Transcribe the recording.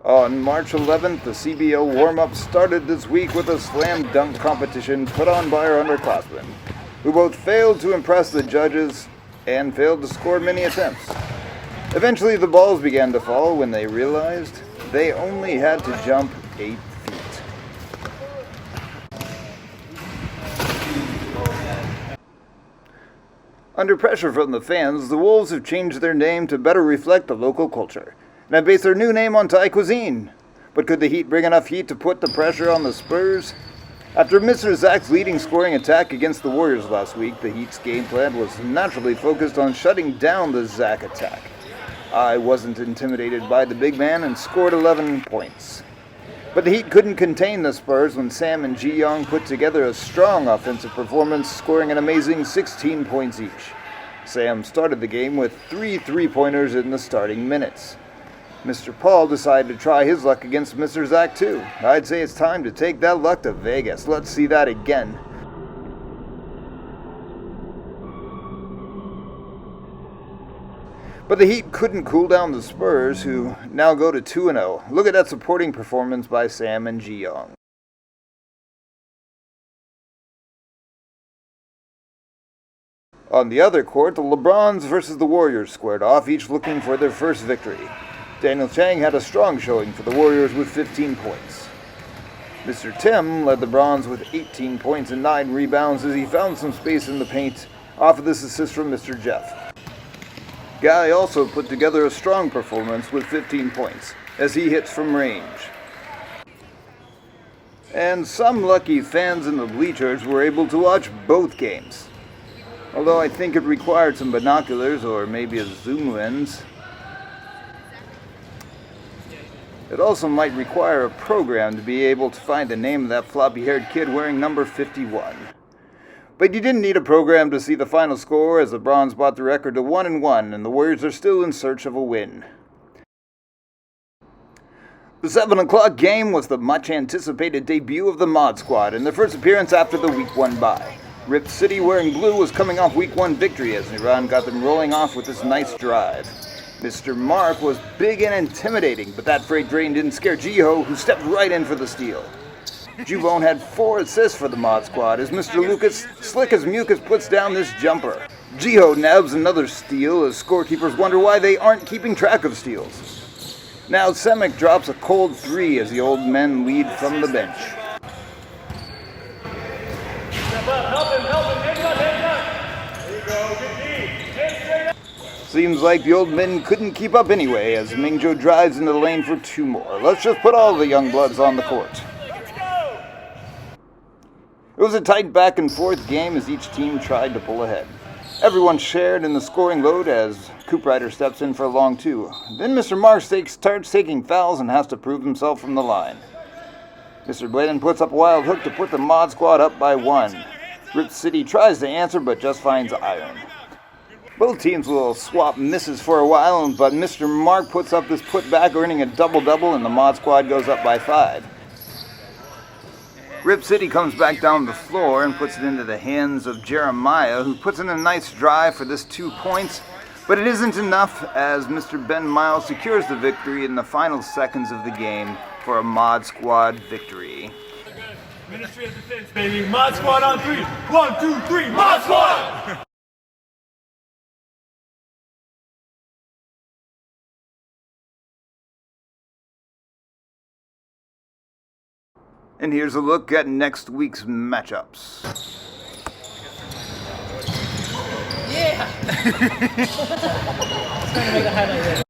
On March 11th, the CBL warm-up started this week with a slam dunk competition put on by our underclassmen, who both failed to impress the judges and failed to score many attempts. Eventually, the balls began to fall when they realized they only had to jump 8 feet. Under pressure from the fans, the Wolves have changed their name to better reflect the local culture, and have based their new name on Thai cuisine. But could the Heat bring enough heat to put the pressure on the Spurs? After Mr. Zach's leading scoring attack against the Warriors last week, the Heat's game plan was naturally focused on shutting down the Zach attack. I wasn't intimidated by the big man and scored 11 points. But the Heat couldn't contain the Spurs when Sam and Ji-Young put together a strong offensive performance, scoring an amazing 16 points each. Sam started the game with 3 three-pointers in the starting minutes. Mr. Paul decided to try his luck against Mr. Zach too. I'd say it's time to take that luck to Vegas. Let's see that again. But the Heat couldn't cool down the Spurs, who now go to 2-0. Look at that supporting performance by Sam and Ji-Young. On the other court, the LeBrons versus the Warriors squared off, each looking for their first victory. Daniel Chang had a strong showing for the Warriors with 15 points. Mr. Tim led the Bronze with 18 points and 9 rebounds as he found some space in the paint off of this assist from Mr. Jeff. Guy also put together a strong performance with 15 points as he hits from range. And some lucky fans in the bleachers were able to watch both games. Although I think it required some binoculars or maybe a zoom lens. It also might require a program to be able to find the name of that floppy-haired kid wearing number 51. But you didn't need a program to see the final score, as the Bronze brought the record to 1-1, and the Warriors are still in search of a win. The 7 o'clock game was the much-anticipated debut of the Mod Squad and their first appearance after the Week 1 bye. Rip City wearing blue was coming off Week 1 victory as Iran got them rolling off with this nice drive. Mr. Mark was big and intimidating, but that freight train didn't scare Jiho, who stepped right in for the steal. Jubone had 4 assists for the Mod Squad as Mr. Lucas, slick as mucus, puts down this jumper. Jiho nabs another steal as scorekeepers wonder why they aren't keeping track of steals. Now Semic drops a cold 3 as the old men lead from the bench. Seems like the old men couldn't keep up anyway as Mingjo drives into the lane for 2 more. Let's just put all the young bloods on the court. It was a tight back and forth game as each team tried to pull ahead. Everyone shared in the scoring load as Coop Ryder steps in for a long 2. Then Mr. Mark starts taking fouls and has to prove himself from the line. Mr. Bladen puts up a wild hook to put the Mod Squad up by 1. Rip City tries to answer but just finds iron. Both teams will swap misses for a while, but Mr. Mark puts up this putback, earning a double-double, and the Mod Squad goes up by 5. Rip City comes back down the floor and puts it into the hands of Jeremiah, who puts in a nice drive for this 2 points, but it isn't enough as Mr. Ben Miles secures the victory in the final seconds of the game for a Mod Squad victory. Ministry of Defense, baby. Mod Squad on 3. 1, 2, 3. Mod Squad! And here's a look at next week's matchups. Yeah! Trying to make a highlight.